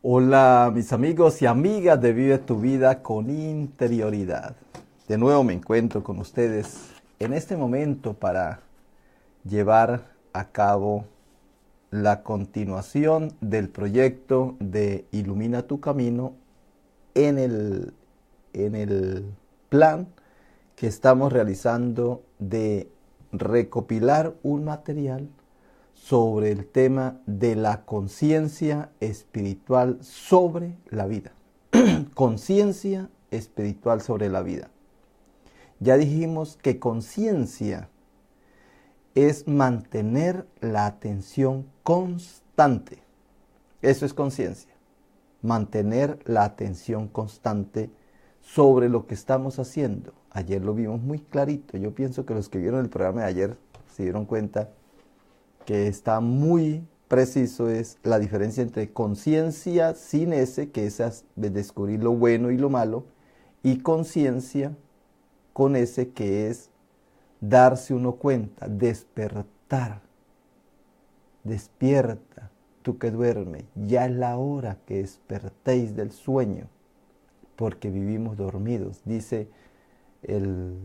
Hola mis amigos y amigas de Vive tu vida con interioridad. De nuevo me encuentro con ustedes en este momento para llevar a cabo la continuación del proyecto de Ilumina tu Camino en el plan que estamos realizando de recopilar un material sobre el tema de la conciencia espiritual sobre la vida. Conciencia espiritual sobre la vida. Ya dijimos que conciencia es mantener la atención constante. Eso es conciencia. Mantener la atención constante sobre lo que estamos haciendo. Ayer lo vimos muy clarito. Yo pienso que los que vieron el programa de ayer se dieron cuenta que está muy preciso, es la diferencia entre conciencia sin ese, que es descubrir lo bueno y lo malo, y conciencia con ese, que es darse uno cuenta, despertar. Despierta, tú que duermes, ya es la hora que despertéis del sueño, porque vivimos dormidos. Dice el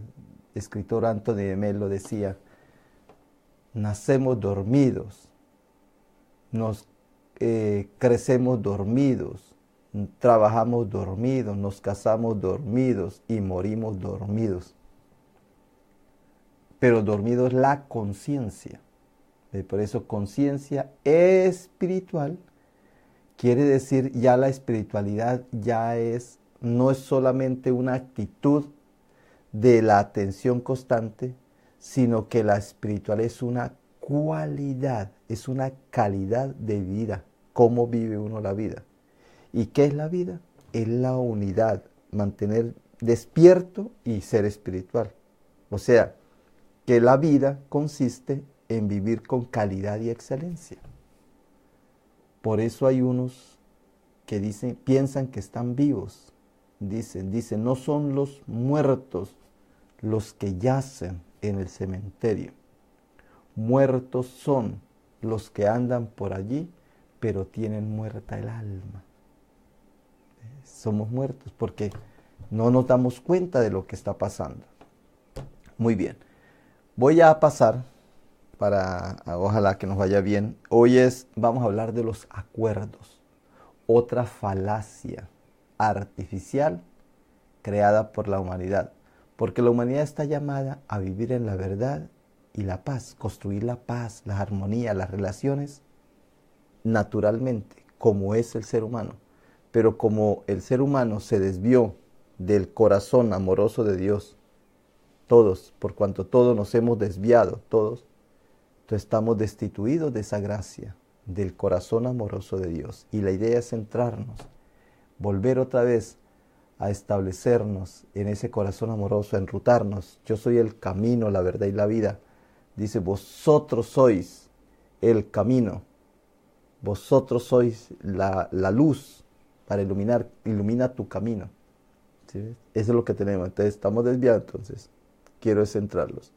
escritor Anthony de Melo, decía: nacemos dormidos, nos crecemos dormidos, trabajamos dormidos, nos casamos dormidos y morimos dormidos. Pero dormido es la conciencia. Por eso conciencia espiritual quiere decir, ya la espiritualidad ya no es solamente una actitud de la atención constante, sino que la espiritual es una cualidad, es una calidad de vida. ¿Cómo vive uno la vida? ¿Y qué es la vida? Es la unidad, mantener despierto y ser espiritual. O sea, que la vida consiste en vivir con calidad y excelencia. Por eso hay unos que piensan que están vivos. Dicen, no son los muertos los que yacen en el cementerio. Muertos son los que andan por allí, pero tienen muerta el alma. Somos muertos porque no nos damos cuenta de lo que está pasando. Muy bien. Voy a pasar ojalá que nos vaya bien. Vamos a hablar de los acuerdos. Otra falacia artificial creada por la humanidad. Porque la humanidad está llamada a vivir en la verdad y la paz, construir la paz, la armonía, las relaciones naturalmente, como es el ser humano. Pero como el ser humano se desvió del corazón amoroso de Dios, todos, por cuanto todos nos hemos desviado, todos, entonces estamos destituidos de esa gracia, del corazón amoroso de Dios. Y la idea es centrarnos, volver otra vez a establecernos en ese corazón amoroso, a enrutarnos. Yo soy el camino, la verdad y la vida. Dice, vosotros sois el camino, vosotros sois la luz para ilumina tu camino. ¿Sí? Eso es lo que tenemos. Entonces estamos desviados, entonces quiero centrarlos.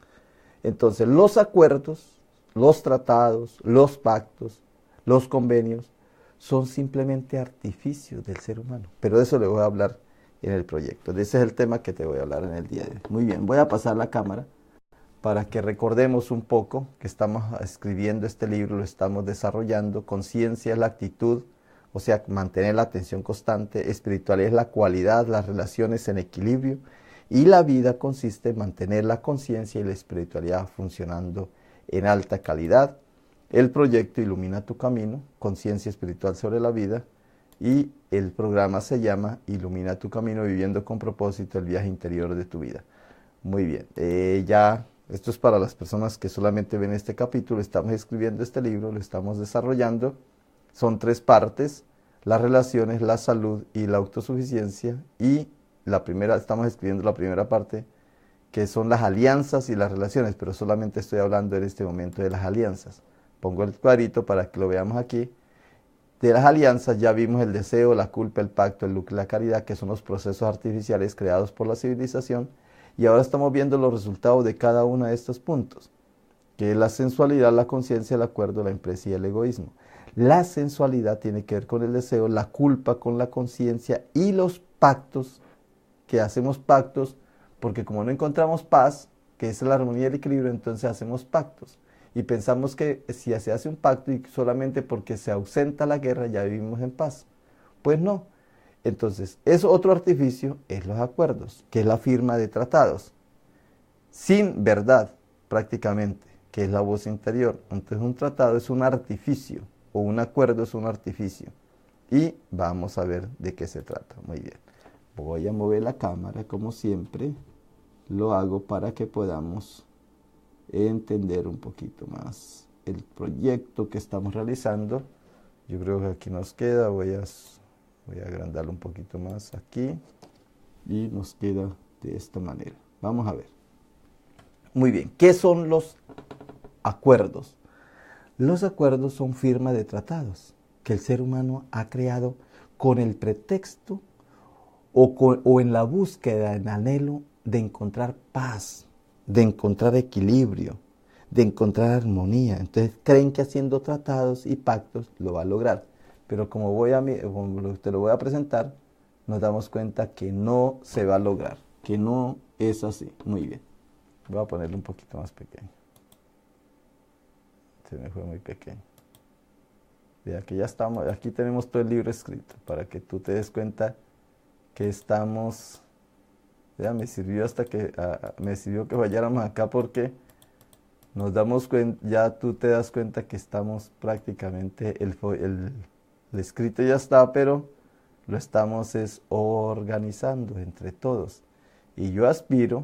Entonces los acuerdos, los tratados, los pactos, los convenios son simplemente artificios del ser humano. Pero de eso le voy a hablar en el proyecto. Ese es el tema que te voy a hablar en el día de hoy. Muy bien, voy a pasar la cámara para que recordemos un poco que estamos escribiendo este libro, lo estamos desarrollando. Conciencia es la actitud, o sea, mantener la atención constante. Espiritualidad es la cualidad, las relaciones en equilibrio. Y la vida consiste en mantener la conciencia y la espiritualidad funcionando en alta calidad. El proyecto Ilumina tu Camino, conciencia espiritual sobre la vida. Y el programa se llama Ilumina tu Camino, viviendo con propósito el viaje interior de tu vida. Muy bien, esto es para las personas que solamente ven este capítulo. Estamos escribiendo este libro, lo estamos desarrollando. Son 3 partes: las relaciones, la salud y la autosuficiencia. Y estamos escribiendo la primera parte, que son las alianzas y las relaciones, pero solamente estoy hablando en este momento de las alianzas. Pongo el cuadrito para que lo veamos aquí. De las alianzas ya vimos el deseo, la culpa, el pacto, el lucro y la caridad, que son los procesos artificiales creados por la civilización. Y ahora estamos viendo los resultados de cada uno de estos puntos, que es la sensualidad, la conciencia, el acuerdo, la empresa y el egoísmo. La sensualidad tiene que ver con el deseo, la culpa con la conciencia y los pactos, que hacemos pactos, porque como no encontramos paz, que es la armonía y el equilibrio, entonces hacemos pactos. Y pensamos que si se hace un pacto y solamente porque se ausenta la guerra ya vivimos en paz. Pues no. Entonces, es otro artificio, es los acuerdos, que es la firma de tratados. Sin verdad, prácticamente, que es la voz interior. Entonces, un tratado es un artificio, o un acuerdo es un artificio. Y vamos a ver de qué se trata. Muy bien. Voy a mover la cámara, como siempre. Lo hago para que podamos entender un poquito más el proyecto que estamos realizando. Yo creo que aquí nos queda, voy a agrandarlo un poquito más aquí y nos queda de esta manera. Vamos a ver. Muy bien, ¿qué son los acuerdos? Los acuerdos son firma de tratados que el ser humano ha creado con el pretexto o en la búsqueda, en anhelo de encontrar paz, de encontrar equilibrio, de encontrar armonía. Entonces creen que haciendo tratados y pactos lo va a lograr. Pero como te lo voy a presentar, nos damos cuenta que no se va a lograr, que no es así. Muy bien. Voy a ponerlo un poquito más pequeño. Se me fue muy pequeño. Vea que ya estamos, aquí tenemos todo el libro escrito, para que tú te des cuenta que estamos. Ya me sirvió me sirvió que vayáramos acá porque nos damos cuenta, ya tú te das cuenta que estamos prácticamente, el escrito ya está, pero lo estamos organizando entre todos. Y yo aspiro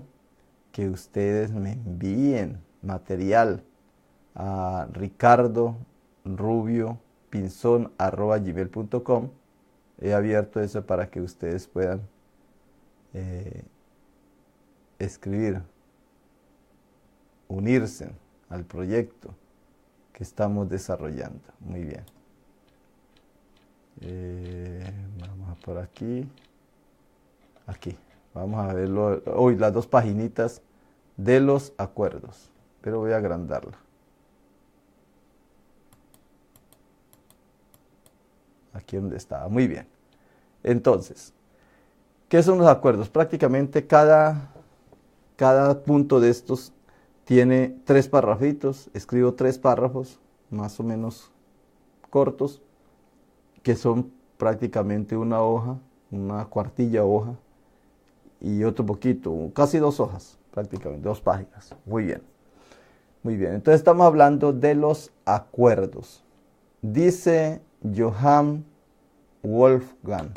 que ustedes me envíen material a ricardorubio.pinzon@gmail.com. He abierto eso para que ustedes puedan escribir, unirse al proyecto que estamos desarrollando. Muy bien. Vamos por aquí. Aquí. Vamos a verlo hoy, las dos paginitas de los acuerdos. Pero voy a agrandarla. Aquí donde estaba. Muy bien. Entonces, ¿qué son los acuerdos? Prácticamente cada punto de estos tiene 3 parrafitos. Escribo 3 párrafos, más o menos cortos, que son prácticamente una hoja, una cuartilla hoja, y otro poquito, casi 2 hojas, prácticamente, 2 páginas. Muy bien. Muy bien. Entonces estamos hablando de los acuerdos. Dice Johann Wolfgang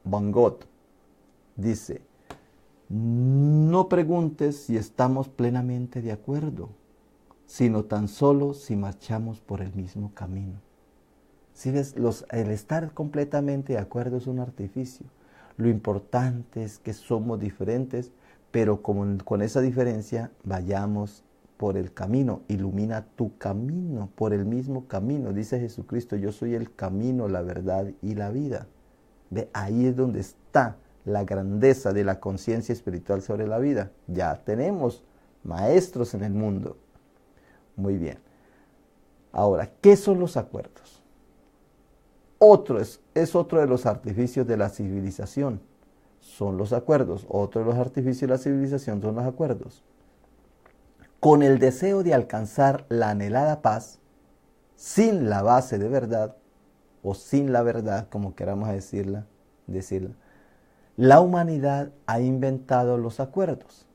von Goethe, dice: no preguntes si estamos plenamente de acuerdo, sino tan solo si marchamos por el mismo camino. ¿Sí ves? El estar completamente de acuerdo es un artificio. Lo importante es que somos diferentes, pero con esa diferencia vayamos por el camino. Ilumina tu camino por el mismo camino. Dice Jesucristo: yo soy el camino, la verdad y la vida. ¿Ve? Ahí es donde está la grandeza de la conciencia espiritual sobre la vida. Ya tenemos maestros en el mundo. Muy bien. Ahora, ¿qué son los acuerdos? Es otro de los artificios de la civilización. Son los acuerdos. Otro de los artificios de la civilización son los acuerdos. Con el deseo de alcanzar la anhelada paz, sin la base de verdad, o sin la verdad, como queramos decirla, la humanidad ha inventado los acuerdos.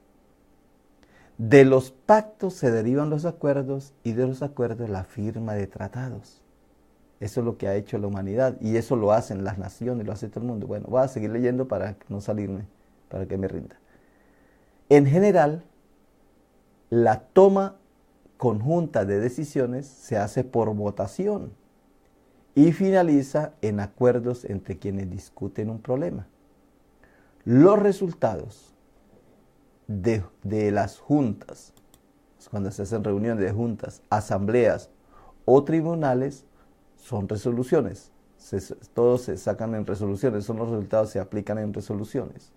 De los pactos se derivan los acuerdos y de los acuerdos la firma de tratados. Eso es lo que ha hecho la humanidad y eso lo hacen las naciones, lo hace todo el mundo. Bueno, voy a seguir leyendo para no salirme, para que me rinda. En general, la toma conjunta de decisiones se hace por votación y finaliza en acuerdos entre quienes discuten un problema. Los resultados de las juntas, cuando se hacen reuniones de juntas, asambleas o tribunales, son resoluciones. Todos se sacan en resoluciones, son los resultados, se aplican en resoluciones,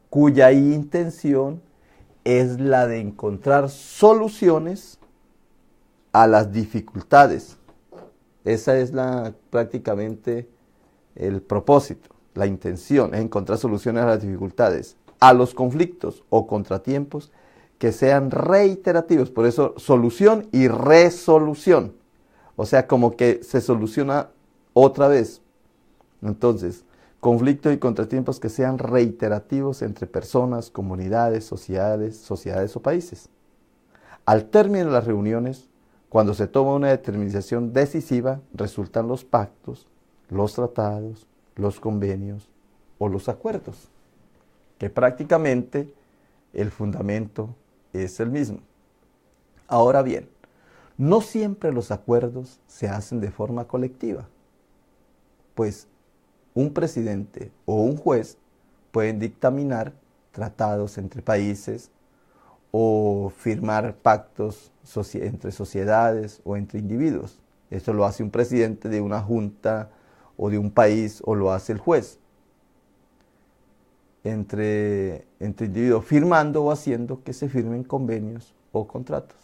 cuya intención es la de encontrar soluciones a las dificultades. Esa es prácticamente el propósito, la intención, es encontrar soluciones a las dificultades, a los conflictos o contratiempos que sean reiterativos. Por eso solución y resolución. O sea, como que se soluciona otra vez. Entonces, conflictos y contratiempos que sean reiterativos entre personas, comunidades, sociedades o países. Al término de las reuniones, cuando se toma una determinación decisiva, resultan los pactos, los tratados, los convenios o los acuerdos, que prácticamente el fundamento es el mismo. Ahora bien, no siempre los acuerdos se hacen de forma colectiva, pues un presidente o un juez pueden dictaminar tratados entre países o firmar pactos entre sociedades o entre individuos. Eso lo hace un presidente de una junta o de un país, o lo hace el juez. Entre individuos, firmando o haciendo que se firmen convenios o contratos.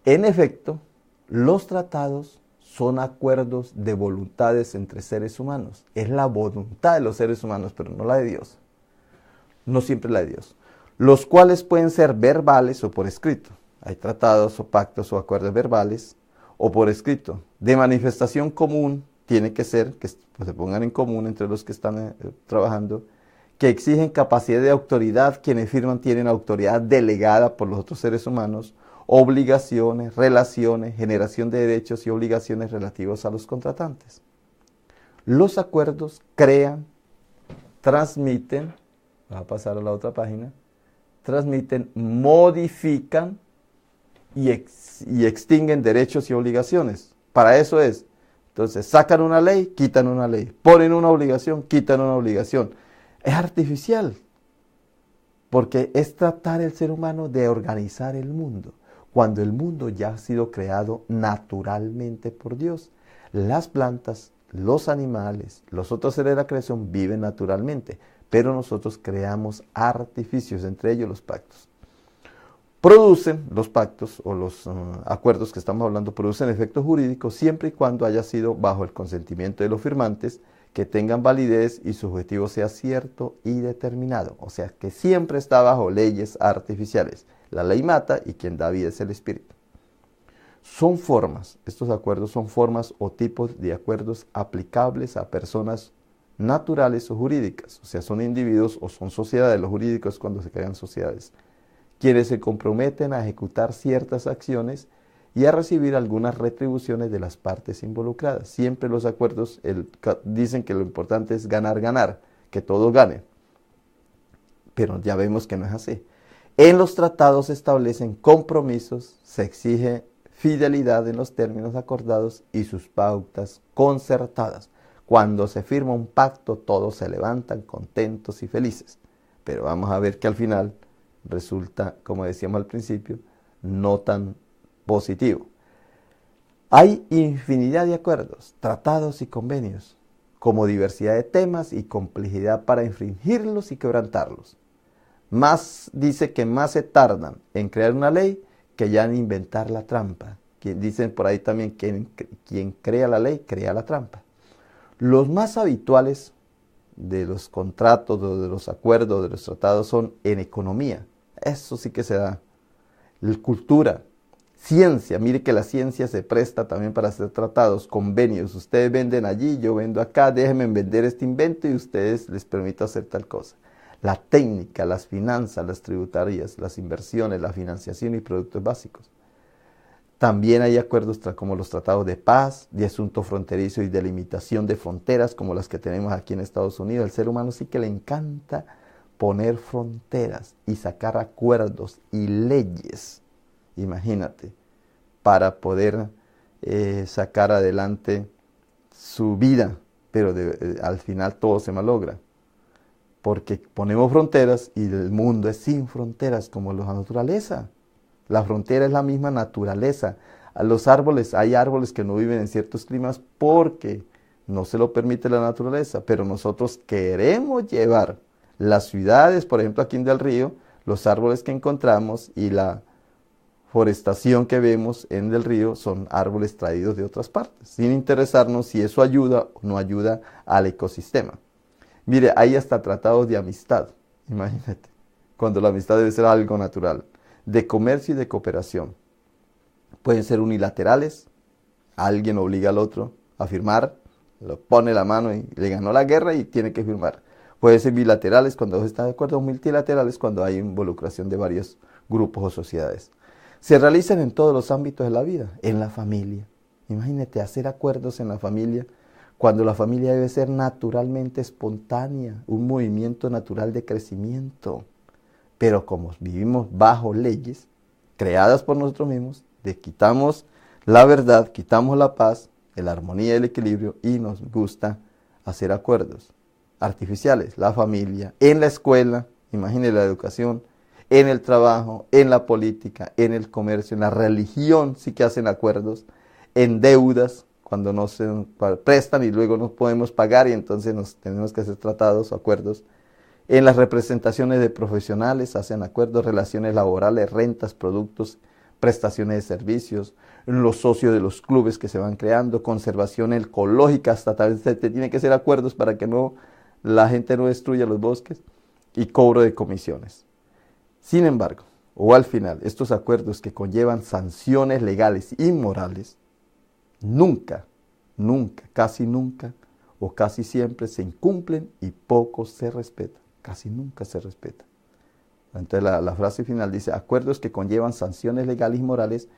En efecto, los tratados son acuerdos de voluntades entre seres humanos. Es la voluntad de los seres humanos, pero no la de Dios. No siempre la de Dios. Los cuales pueden ser verbales o por escrito. Hay tratados o pactos o acuerdos verbales o por escrito. De manifestación común tiene que ser que se pongan en común entre los que están trabajando, que exigen capacidad de autoridad. Quienes firman tienen autoridad delegada por los otros seres humanos, obligaciones, relaciones, generación de derechos y obligaciones relativos a los contratantes. Los acuerdos crean, transmiten, va a pasar a la otra página, transmiten, modifican y extinguen derechos y obligaciones. Para eso es. Entonces, sacan una ley, quitan una ley. Ponen una obligación, quitan una obligación. Es artificial, porque es tratar el ser humano de organizar el mundo, cuando el mundo ya ha sido creado naturalmente por Dios. Las plantas, los animales, los otros seres de la creación viven naturalmente, pero nosotros creamos artificios, entre ellos los pactos. Producen los pactos o los acuerdos que estamos hablando, producen efectos jurídicos siempre y cuando haya sido bajo el consentimiento de los firmantes, que tengan validez y su objetivo sea cierto y determinado. O sea, que siempre está bajo leyes artificiales. La ley mata y quien da vida es el espíritu. Son formas, estos acuerdos son formas o tipos de acuerdos aplicables a personas naturales o jurídicas. O sea, son individuos o son sociedades. Los jurídicos cuando se crean sociedades, quienes se comprometen a ejecutar ciertas acciones y a recibir algunas retribuciones de las partes involucradas. Siempre los acuerdos dicen que lo importante es ganar, ganar, que todos ganen. Pero ya vemos que no es así. En los tratados se establecen compromisos, se exige fidelidad en los términos acordados y sus pautas concertadas. Cuando se firma un pacto, todos se levantan contentos y felices. Pero vamos a ver que al final resulta, como decíamos al principio, no tan positivo. Hay infinidad de acuerdos, tratados y convenios, como diversidad de temas y complejidad para infringirlos y quebrantarlos. Dice que más se tardan en crear una ley que ya en inventar la trampa. Dicen por ahí también que quien crea la ley, crea la trampa. Los más habituales de los contratos, de los acuerdos, de los tratados son en economía. Eso sí que se da. Cultura, ciencia. Mire que la ciencia se presta también para hacer tratados, convenios. Ustedes venden allí, yo vendo acá, déjenme vender este invento y ustedes les permito hacer tal cosa. La técnica, las finanzas, las tributarias, las inversiones, la financiación y productos básicos. También hay acuerdos como los tratados de paz, de asunto fronterizo y de limitación de fronteras, como las que tenemos aquí en Estados Unidos. Al ser humano sí que le encanta poner fronteras y sacar acuerdos y leyes, imagínate, para poder sacar adelante su vida, pero al final todo se malogra, porque ponemos fronteras y el mundo es sin fronteras como la naturaleza. La frontera es la misma naturaleza. A los árboles, hay árboles que no viven en ciertos climas porque no se lo permite la naturaleza, pero nosotros queremos llevar las ciudades, por ejemplo aquí en Del Río, los árboles que encontramos y la forestación que vemos en el río son árboles traídos de otras partes, sin interesarnos si eso ayuda o no ayuda al ecosistema. Mire, hay hasta tratados de amistad, imagínate, cuando la amistad debe ser algo natural, de comercio y de cooperación. Pueden ser unilaterales, alguien obliga al otro a firmar, lo pone la mano y le ganó la guerra y tiene que firmar. Pueden ser bilaterales cuando está de acuerdo, multilaterales cuando hay involucración de varios grupos o sociedades. Se realizan en todos los ámbitos de la vida, en la familia. Imagínate hacer acuerdos en la familia, cuando la familia debe ser naturalmente espontánea, un movimiento natural de crecimiento. Pero como vivimos bajo leyes creadas por nosotros mismos, quitamos la verdad, quitamos la paz, la armonía y el equilibrio y nos gusta hacer acuerdos artificiales. La familia, en la escuela, imagínate la educación, en el trabajo, en la política, en el comercio, en la religión sí que hacen acuerdos, en deudas, cuando nos prestan y luego no podemos pagar y entonces nos tenemos que hacer tratados o acuerdos. En las representaciones de profesionales hacen acuerdos, relaciones laborales, rentas, productos, prestaciones de servicios, en los socios de los clubes que se van creando, conservación ecológica, hasta tal vez tiene que hacer acuerdos para que la gente no destruya los bosques y cobro de comisiones. Sin embargo, o al final, estos acuerdos que conllevan sanciones legales y morales, nunca, casi nunca o casi siempre se incumplen y poco se respetan. Casi nunca se respeta. Entonces la frase final dice, acuerdos que conllevan sanciones legales y morales,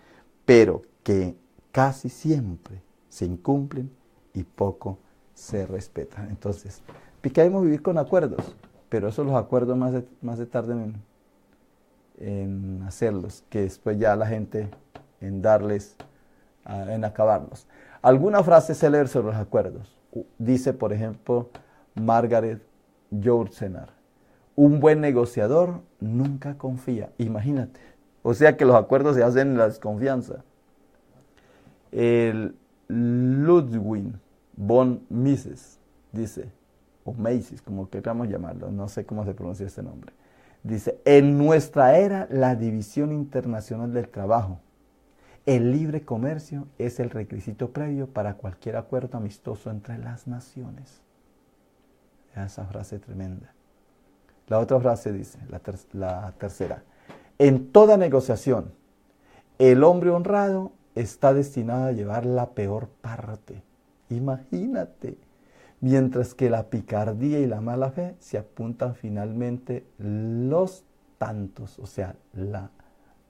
pero que casi siempre se incumplen y poco se respetan. Entonces, picademos vivir con acuerdos, pero esos los acuerdos más de tarde en hacerlos, que después ya la gente en darles, en acabarlos. Alguna frase célebre sobre los acuerdos. Dice, por ejemplo, Margaret Yourcenar, un buen negociador nunca confía. Imagínate. O sea que los acuerdos se hacen en la desconfianza. El Ludwig von Mises dice, o Mises, como queramos llamarlo, no sé cómo se pronuncia este nombre. Dice, en nuestra era la división internacional del trabajo, el libre comercio es el requisito previo para cualquier acuerdo amistoso entre las naciones. Esa frase tremenda. La otra frase dice, la tercera, en toda negociación, el hombre honrado está destinado a llevar la peor parte. Imagínate. Mientras que la picardía y la mala fe se apuntan finalmente los tantos, o sea,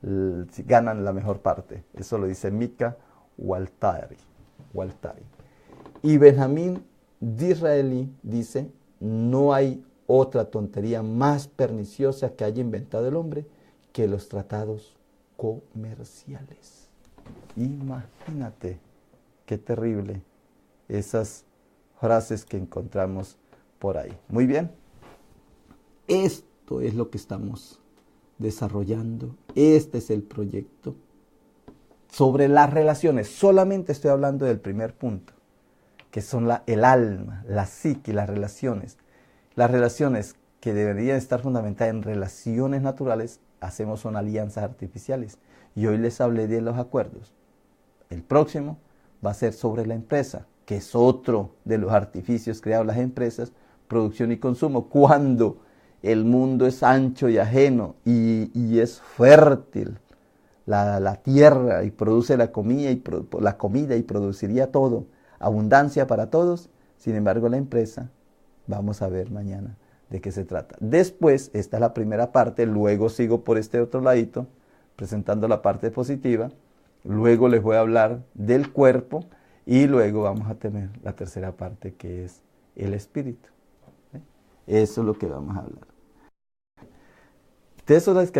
ganan la mejor parte. Eso lo dice Mika Waltari. Y Benjamín Disraeli dice, no hay otra tontería más perniciosa que haya inventado el hombre que los tratados comerciales. Imagínate qué terrible esas frases que encontramos por ahí. Muy bien. Esto es lo que estamos desarrollando. Este es el proyecto sobre las relaciones. Solamente estoy hablando del primer punto, que son el alma, la psique, las relaciones. Las relaciones que deberían estar fundamentadas en relaciones naturales, hacemos son alianzas artificiales. Y hoy les hablé de los acuerdos. El próximo va a ser sobre la empresa, que es otro de los artificios creados las empresas, producción y consumo, cuando el mundo es ancho y ajeno y es fértil la tierra y produce la comida y produciría todo, abundancia para todos. Sin embargo, la empresa, vamos a ver mañana de qué se trata. Después, esta es la primera parte, luego sigo por este otro ladito, presentando la parte positiva, luego les voy a hablar del cuerpo y luego vamos a tener la tercera parte que es el espíritu. Eso es lo que vamos a hablar. De eso les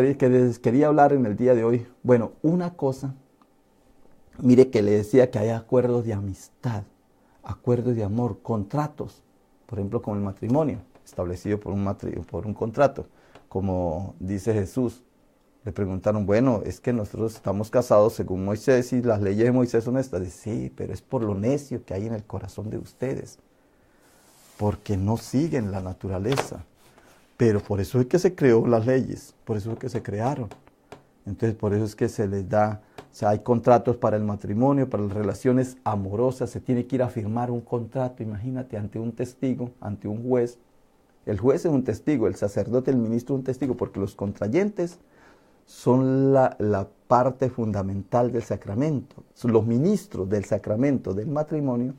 quería hablar en el día de hoy. Bueno, una cosa, mire que le decía que hay acuerdos de amistad, acuerdos de amor, contratos, por ejemplo como el matrimonio, establecido por un contrato, como dice Jesús. Le preguntaron, bueno, es que nosotros estamos casados según Moisés y las leyes de Moisés son estas. Dice, sí, pero es por lo necio que hay en el corazón de ustedes, porque no siguen la naturaleza. Pero por eso es que se creó las leyes, por eso es que se crearon. Entonces por eso es que se les da, o sea, hay contratos para el matrimonio, para las relaciones amorosas, se tiene que ir a firmar un contrato, imagínate, ante un testigo, ante un juez. El juez es un testigo, el sacerdote, el ministro es un testigo, porque los contrayentes son la parte fundamental del sacramento. Los ministros del sacramento del matrimonio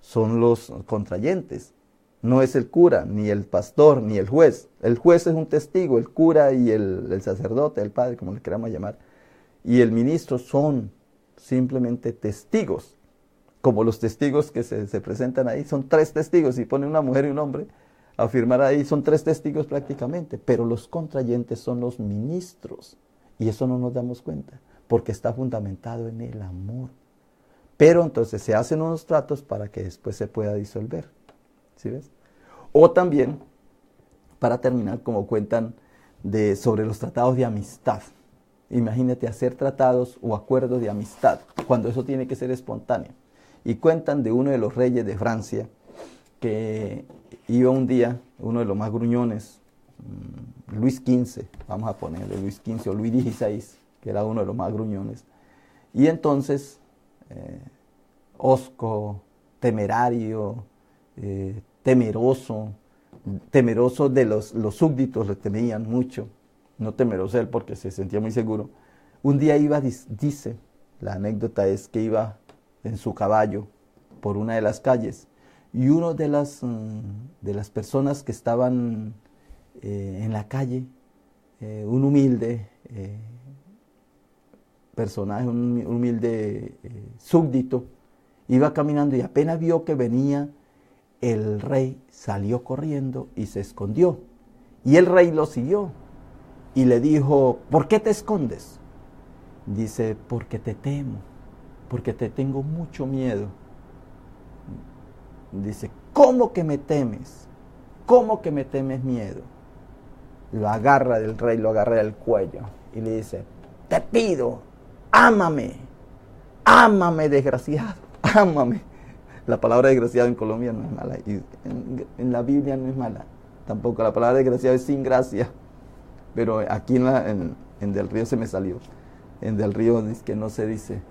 son los contrayentes. No es el cura, ni el pastor, ni el juez. El juez es un testigo, el cura y el sacerdote, el padre, como le queramos llamar. Y el ministro son simplemente testigos. Como los testigos que se presentan ahí, son 3 testigos. Si ponen una mujer y un hombre a firmar ahí, son 3 testigos prácticamente. Pero los contrayentes son los ministros. Y eso no nos damos cuenta, porque está fundamentado en el amor. Pero entonces se hacen unos tratos para que después se pueda disolver. ¿Sí ves? O también, para terminar, como cuentan sobre los tratados de amistad. Imagínate hacer tratados o acuerdos de amistad, cuando eso tiene que ser espontáneo. Y cuentan de uno de los reyes de Francia, que iba un día, uno de los más gruñones, Luis XV, vamos a ponerle Luis XV o Luis XVI, que era uno de los más gruñones. Y entonces, hosco, temerario, temeroso de los súbditos, le temían mucho, no temeroso él porque se sentía muy seguro. Un día iba, dice, la anécdota es que iba en su caballo por una de las calles y uno de las personas que estaban en la calle, un humilde personaje, un humilde súbdito, iba caminando y apenas vio que venía el rey, salió corriendo y se escondió. Y el rey lo siguió y le dijo, ¿por qué te escondes? Dice, porque te temo, porque te tengo mucho miedo. Dice, ¿cómo que me temes? ¿Cómo que me temes miedo? Lo agarra del rey, lo agarra del cuello y le dice, te pido, ámame, ámame desgraciado, ámame. La palabra desgraciado en Colombia no es mala, y en la Biblia no es mala, tampoco. La palabra desgraciado es sin gracia, pero aquí en Del Río se me salió. En Del Río dice que no se dice,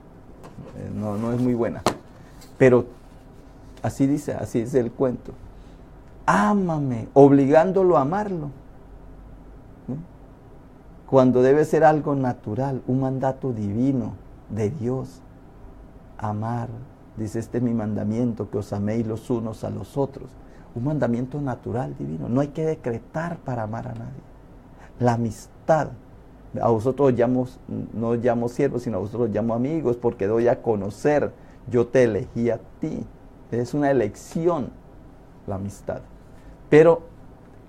no es muy buena, pero así dice el cuento. Ámame, obligándolo a amarlo, ¿no? Cuando debe ser algo natural, un mandato divino de Dios, amar. Dice, este es mi mandamiento, que os améis los unos a los otros. Un mandamiento natural, divino. No hay que decretar para amar a nadie. La amistad. A vosotros no llamo siervos, sino a vosotros llamo amigos, porque doy a conocer. Yo te elegí a ti. Es una elección, la amistad. Pero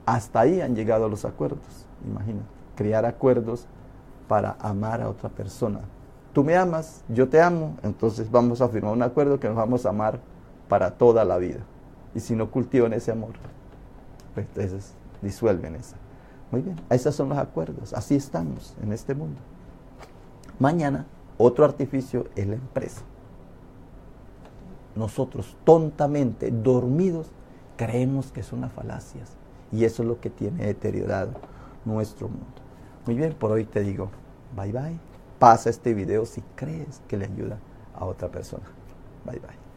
hasta ahí han llegado los acuerdos. Imagínate, crear acuerdos para amar a otra persona. Tú me amas, yo te amo, entonces vamos a firmar un acuerdo que nos vamos a amar para toda la vida. Y si no cultivan ese amor, pues entonces disuelven eso. Muy bien, esos son los acuerdos, así estamos en este mundo. Mañana, otro artificio es la empresa. Nosotros tontamente, dormidos, creemos que son las falacias. Y eso es lo que tiene deteriorado nuestro mundo. Muy bien, por hoy te digo, bye bye. Pasa este video si crees que le ayuda a otra persona. Bye bye.